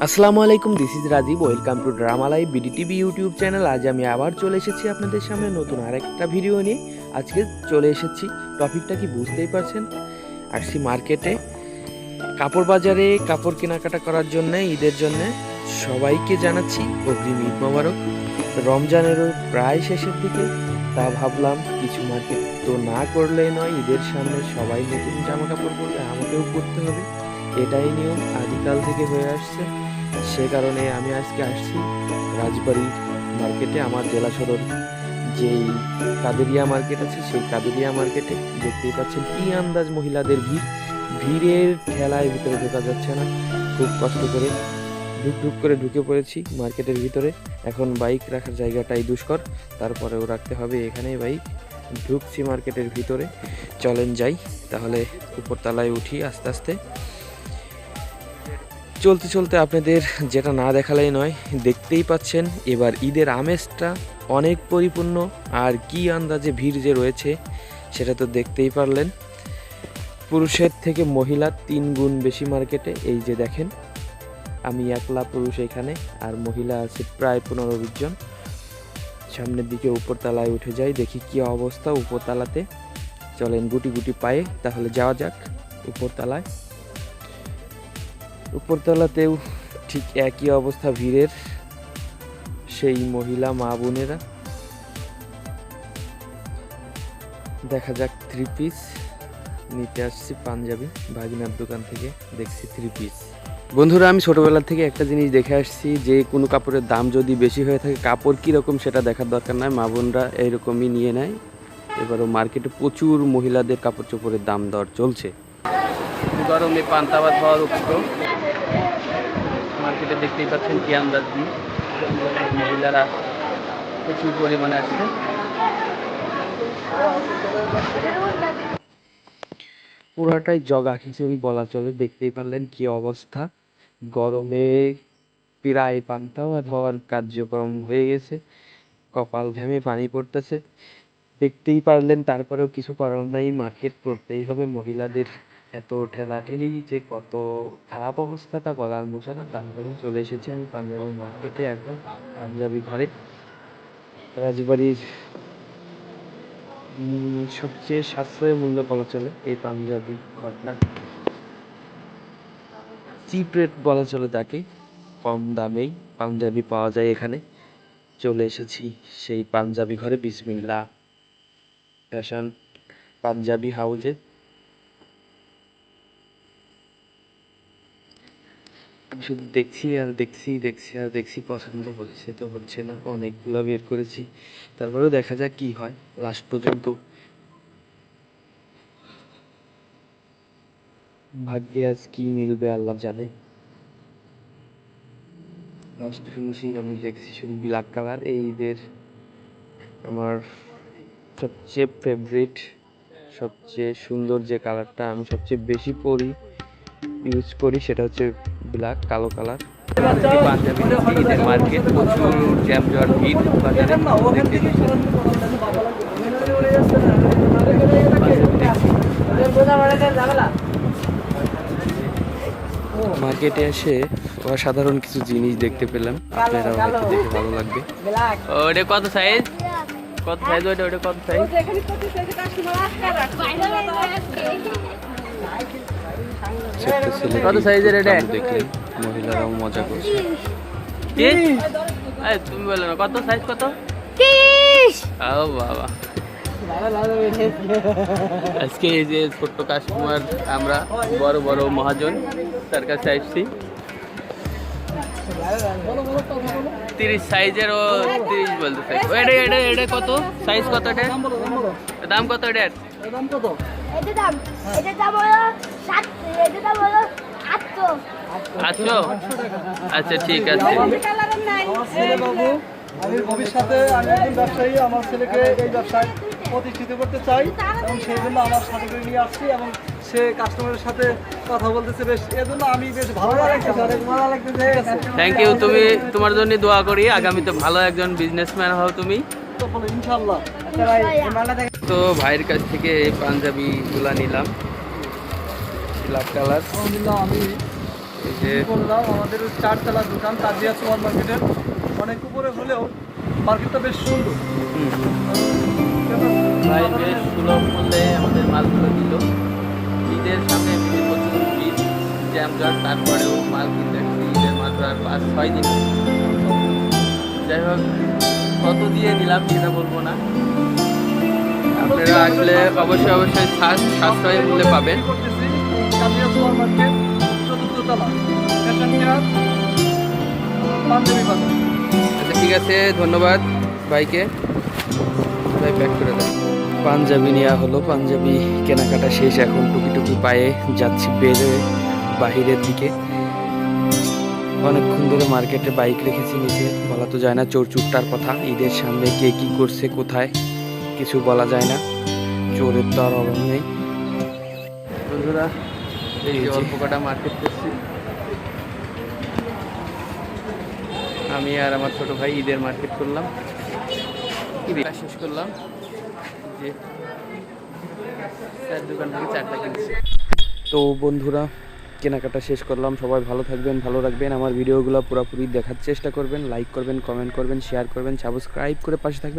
আসসালামু আলাইকুম, this is Rajib. Welcome to drama live BDTV YouTube channel. আজ আমি আবার চলে এসেছি আপনাদের সামনে নতুন আরেকটা ভিডিও নিয়ে। আজকে চলে এসেছি, টপিকটা কি বুঝতেই পারছেন, আসছি মার্কেটে, কাপড় বাজারে কাপড় কেনাকাটা করার জন্য, ঈদের জন্য। সবাইকে জানাচ্ছি অগ্রিম ঈদ মোবারক। রমজানেরও প্রায় শেষের দিকে, তা ভাবলাম কিছু মার্কেট তো না করলে নয়। ঈদের সামনে সবাই নতুন জামা কাপড় পরবে, আমাকেও পরতে হবে, এটাই নিয়ম আদিকাল থেকে হয়ে আসছে। সে কারণে আমি আজকে আসছি রাজবাড়ি মার্কেটে, আমার জেলা সদর যেই কাদেরিয়া মার্কেট আছে, সেই কাদেরিয়া মার্কেটে দেখতেই পাচ্ছেন কি আন্দাজ মহিলাদের ভিড়। ভিড়ের ঠেলায় ভিতরে ঢোকা যাচ্ছে না, খুব কষ্ট করে ঢুক করে ঢুকে পড়েছি মার্কেটের ভিতরে। এখন বাইক রাখার জায়গাটাই দুষ্কর, তারপরেও রাখতে হবে এখানেই বাইক। ঢুকছি মার্কেটের ভিতরে, চলেন যাই তাহলে উপরতলায় উঠি আস্তে আস্তে। চলতে চলতে আপনাদের যেটা না দেখালেই নয়, দেখতেই পাচ্ছেন এবার ঈদের আমেজটা অনেক পরিপূর্ণ। আর কি আন্দাজে ভিড় যে রয়েছে সেটা তো দেখতেই পারলেন। পুরুষের থেকে মহিলা 3 গুণ বেশি মার্কেটে। এই যে দেখেন, আমি একলা পুরুষ এখানে, আর মহিলা আছে প্রায় 15-20 জন। সামনের দিকে উপরতলায় উঠে যাই, দেখি কি অবস্থা উপরতলাতে। চলেন গুটি গুটি পায়ে তাহলে যাওয়া যাক উপরতলায়। উপরতলাতেও ঠিক একই অবস্থা ভিড়ের, সেই মহিলা মা বোনেরা। দেখা যাক 3 পিস নিতে আসছি, পাঞ্জাবি ভাগিনার দোকান থেকে দেখছি 3 পিস। বন্ধুরা, আমি ছোটবেলা থেকে একটা জিনিস দেখে আসছি, যে কোনো কাপড়ের দাম যদি বেশি হয়ে থাকে, কাপড় কীরকম সেটা দেখার দরকার নয়, মা বোনরা এইরকমই নিয়ে নেয়। এবারও মার্কেটে প্রচুর মহিলাদের কাপড় চোপড়ের দাম দর চলছে। গরমে পান্তা ভাত খাওয়ার উপক্রম। মার্কেটে দেখতেই পাচ্ছেন কি আন্দাজ দিয়ে মহিলারা প্রচুর পরিমাণে আসছে। পুরাটাই জগা খিচুড়ি বলা চলে, দেখতেই পারলেন কি অবস্থা। গরমে প্রায় পান্তা ভাত হওয়ার কার্যক্রম হয়ে গেছে, কপাল ঘেমে পানি পড়তেছে, দেখতেই পারলেন। তারপরেও কিছু করার নাই, মার্কেট করতেই হবে। মহিলাদের এত ঠেলাঠেলি যে কত খারাপ অবস্থাটা বলার মতো না। তারপরে চলে এসেছি আমি পাঞ্জাবি মার্কেটে, একদম পাঞ্জাবি ঘরে। রাজবাড়ির সবচেয়ে সাশ্রয়ী মূল্য বলা চলে এই পাঞ্জাবি ঘরটা, চিপ রেট বলা চলে তাকে। কম দামেই পাঞ্জাবি পাওয়া যায় এখানে। চলে এসেছি সেই পাঞ্জাবি ঘরে, বিসমিল্লাহ ফ্যাশন পাঞ্জাবি হাউজে। আমি শুধু দেখছি আর দেখছি, দেখছি আর দেখছি, পছন্দ হচ্ছে তো হচ্ছে না। অনেকগুলো বের করেছি, তারপরেও দেখা যাক কি হয় লাস্ট পর্যন্ত। ভাগ্যে আজ কি মিলবে আল্লাহ জানে। লাস্ট ফিনিশিং আমি দেখছি শুধু ব্ল্যাক কালার। এই ঈদের আমার সবচেয়ে ফেভারিট, সবচেয়ে সুন্দর যে কালারটা আমি সবচেয়ে বেশি ইউজ করি সেটা হচ্ছে ব্ল্যাক, কালো কালার। পাঞ্জাবি ঈদের মার্কেট, প্রচুর জ্যামজট ভিড় বাজারে। মার্কেটে এসে অসাধারণ কিছু জিনিস দেখতে পেলাম, আপনারাও হয়তো দেখে ভালো লাগবে। ওটা কত সাইজ, কত সাইজ ওটা, ওটা কত সাইজ? কত সাইজের এটা দেখলেন, মহিলারাও মজা করছে। তুমি বলো না কত সাইজ, কত? ও বাবা, আজকে এই যে ছোট্ট কাস্টমার, আমরা বড় বড় মহাজন তার কাছে আসছি। 30 সাইজের, ও 30 বলতে। এটা এটা এটা কত সাইজ, কত এটা দাম, কত এটার দাম, কত এটা দাম? এটা দাম হলো 700, এটা দাম হলো 800। 800? আচ্ছা ঠিক আছে। আমি ভবিষ্যতে আমি একজন ব্যবসায়ী, আমার ছেলেকে এই ব্যবসায় প্রতিষ্ঠিত করতে চাই, এবং সেই জন্য আমার সাথে করে নিয়ে আসছি, এবং সে কাস্টমারের সাথে কথা বলতেছে বেশ, এর জন্য আমি বেশ ভালো লাগতেছে, অনেক ভালো লাগতেছে। থ্যাংক ইউ, তুমি তোমার জন্য দোয়া করি, আগামীতে ভালো একজন বিজনেসম্যান হও তুমি, ইনশাআল্লাহ। তো ভাইয়ের কাছ থেকে এই পাঞ্জাবিগুলা নিলাম, ব্ল্যাক কালার। আমি এই যে বললাম আমাদের 4 তলা দোকান তাজিয়া সুপার মার্কেটের, অনেক উপরে হলেও মার্কেটটা বেশ সুন্দর। ভাই বেশ সুলভ মূল্যে আমাদের মালগুলো দিল। ঈদের সামনে এমনি প্রচুর ভিড় জ্যামজট, তারপরেও মাল কিনতে আসছি। ঈদের মাত্র আর 5-6 দিন। যাই হোক, কত দিয়ে দিলাম সেটা বলবো না, আপনারা আসলে অবশ্যই সাশ্রয়ী মূল্যে পাবেন। তাজিয়া সুপার মার্কেট 4th তলা, ফ্যাশন কেয়ার, পাঞ্জাবি বাজার। আচ্ছা ঠিক আছে, ধন্যবাদ ভাইকে। ভাই প্যাক করে দেয়। পাঞ্জাবি নেওয়া হলো, পাঞ্জাবি কেনাকাটা শেষ। এখন টুকি পায়ে যাচ্ছি বেরে বাহিরের দিকে। অনেকক্ষণ ধরে মার্কেটে বাইক রেখেছি নিচে, বলা তো যায় না চোর-চুট্টার কথা। ঈদের সামনে কে কি করছে কোথায় কিছু বলা যায় না, চোরের তো আর অভাব নেই। বন্ধুরা এই যে অল্প কটা মার্কেট করছি আমি আর আমার ছোট ভাই, ঈদের মার্কেট করলাম, ঈদের শেষ করলাম। যে 4 দোকান থেকে 4টা কিনছি। তো বন্ধুরা কেনাকাটা শেষ করলাম। সবাই ভালো থাকবেন, ভালো রাখবেন। আমার ভিডিওগুলো পুরোপুরি দেখার চেষ্টা করবেন, লাইক করবেন, কমেন্ট করবেন, শেয়ার করবেন, সাবস্ক্রাইব করে পাশে থাকবেন।